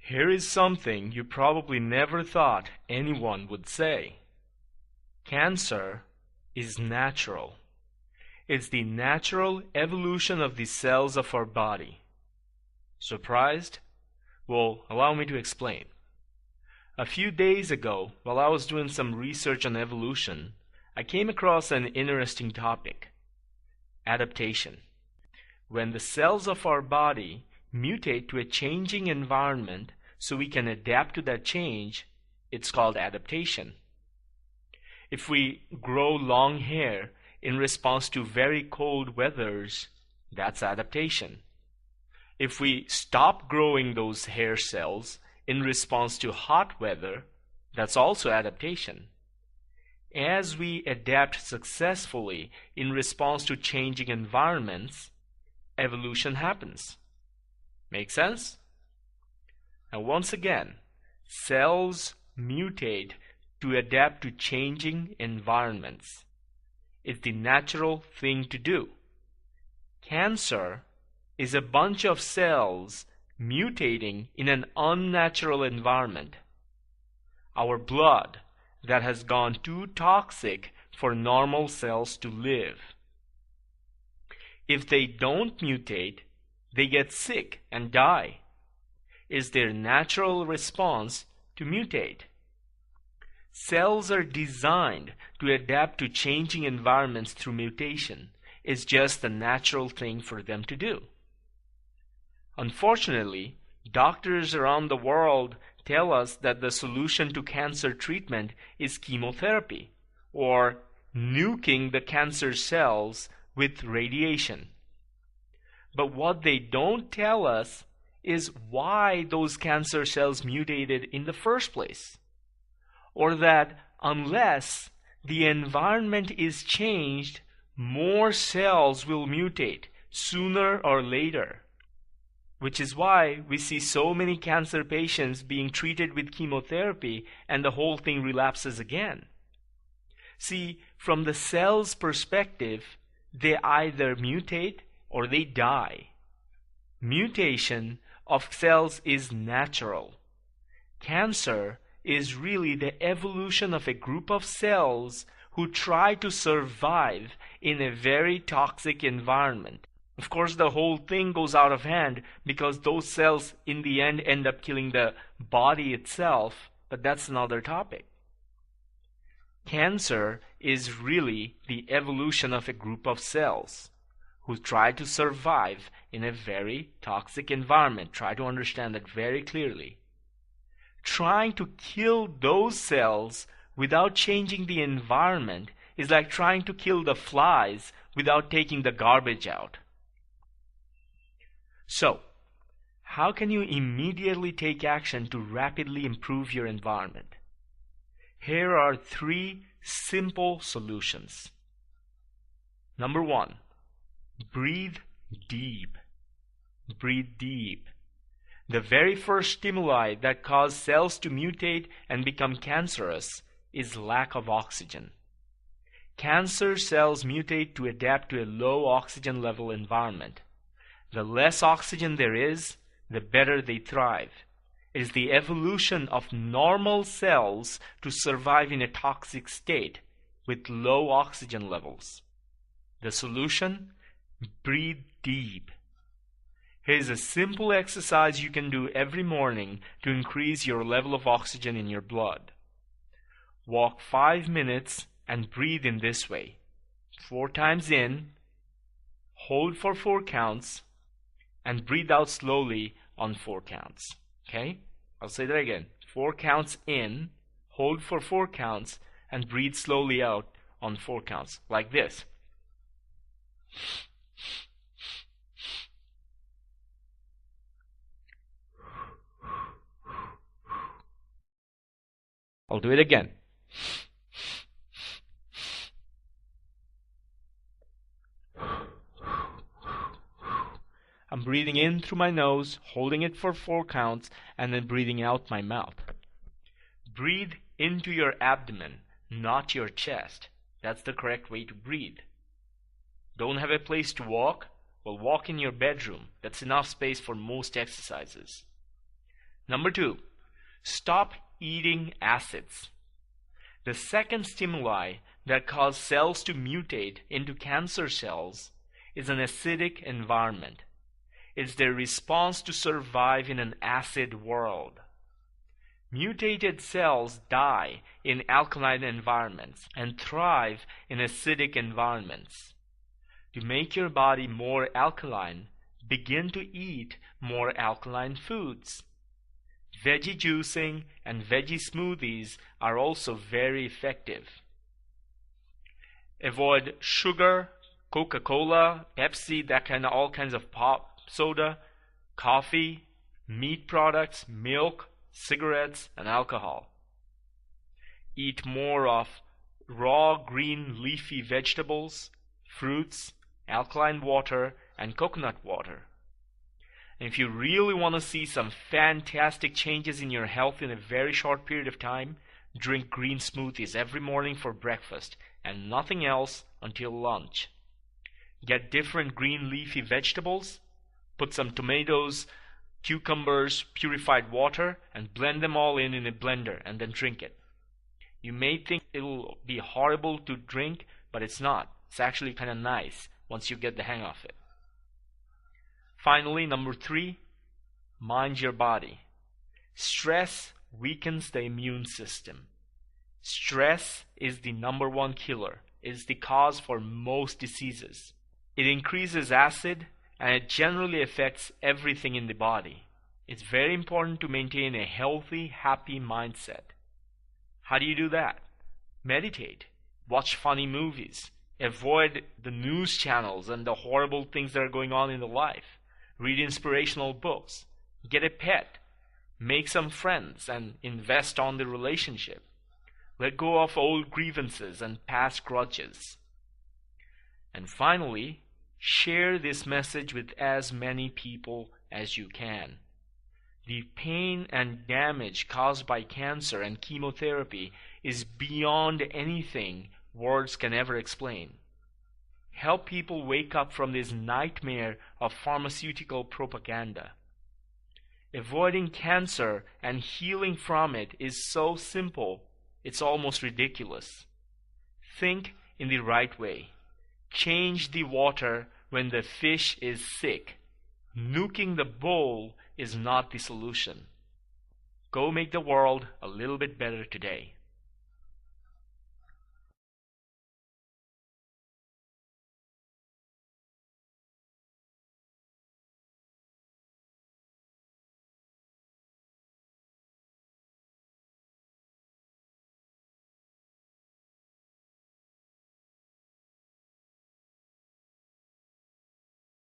Here is something you probably never thought anyone would say. Cancer is natural. It's the natural evolution of the cells of our body. Surprised? Well, allow me to explain. A few days ago, while I was doing some research on evolution, I came across an interesting topic: adaptation. When the cells of our body mutate to a changing environment so we can adapt to that change, it's called adaptation. If we grow long hair in response to very cold weathers, that's adaptation. If we stop growing those hair cells in response to hot weather, that's also adaptation. As we adapt successfully in response to changing environments, evolution happens. Make sense? Now once again, cells mutate to adapt to changing environments. It's the natural thing to do. Cancer is a bunch of cells mutating in an unnatural environment. Our blood that has gone too toxic for normal cells to live. If they don't mutate, they get sick and die. It's their natural response to mutate. Cells are designed to adapt to changing environments through mutation. It's just the natural thing for them to do. Unfortunately, doctors around the world tell us that the solution to cancer treatment is chemotherapy, or nuking the cancer cells with radiation. But what they don't tell us is why those cancer cells mutated in the first place. Or that unless the environment is changed, more cells will mutate sooner or later. Which is why we see so many cancer patients being treated with chemotherapy and the whole thing relapses again. See, from the cell's perspective, they either mutate or they die. Mutation of cells is natural. Cancer is really the evolution of a group of cells who try to survive in a very toxic environment. Of course, the whole thing goes out of hand because those cells in the end up killing the body itself, but that's another topic. Cancer is really the evolution of a group of cells who try to survive in a very toxic environment. Try to understand that very clearly. Trying to kill those cells without changing the environment is like trying to kill the flies without taking the garbage out. So, how can you immediately take action to rapidly improve your environment? Here are 3 simple solutions. Number 1, breathe deep. Breathe deep. The very first stimuli that cause cells to mutate and become cancerous is lack of oxygen. Cancer cells mutate to adapt to a low oxygen level environment. The less oxygen there is, the better they thrive. It is the evolution of normal cells to survive in a toxic state with low oxygen levels. The solution? Breathe deep. Here's a simple exercise you can do every morning to increase your level of oxygen in your blood. Walk 5 minutes and breathe in this way. 4 times in, hold for 4 counts, and breathe out slowly on 4 counts. Okay? I'll say that again. 4 counts in, hold for 4 counts, and breathe slowly out on 4 counts. Like this. I'll do it again. I'm breathing in through my nose, holding it for 4 counts, and then breathing out my mouth. Breathe into your abdomen, not your chest. That's the correct way to breathe. Don't have a place to walk? Well, walk in your bedroom. That's enough space for most exercises. Number 2, stop eating acids. The second stimuli that cause cells to mutate into cancer cells is an acidic environment. It's their response to survive in an acid world. Mutated cells die in alkaline environments and thrive in acidic environments. To make your body more alkaline, begin to eat more alkaline foods. Veggie juicing and veggie smoothies are also very effective. Avoid sugar, Coca-Cola, Pepsi, all kinds of pop soda, coffee, meat products, milk, cigarettes, and alcohol. Eat more of raw green leafy vegetables, fruits, alkaline water, and coconut water. And if you really want to see some fantastic changes in your health in a very short period of time, drink green smoothies every morning for breakfast and nothing else until lunch. Get different green leafy vegetables, put some tomatoes, cucumbers, purified water, and blend them all in a blender and then drink it. You may think it will be horrible to drink, but it's not. It's actually kind of nice once you get the hang of it. Finally, number 3, mind your body. Stress weakens the immune system. Stress is the number 1 killer. It is the cause for most diseases. It increases acid and it generally affects everything in the body. It's very important to maintain a healthy, happy mindset. How do you do that? Meditate. Watch funny movies. Avoid the news channels and the horrible things that are going on in the life. Read inspirational books. Get a pet. Make some friends and invest on the relationship. Let go of old grievances and past grudges. And finally, share this message with as many people as you can. The pain and damage caused by cancer and chemotherapy is beyond anything words can ever explain. Help people wake up from this nightmare of pharmaceutical propaganda. Avoiding cancer and healing from it is so simple, it's almost ridiculous. Think in the right way. Change the water when the fish is sick. Nuking the bowl is not the solution. Go make the world a little bit better today.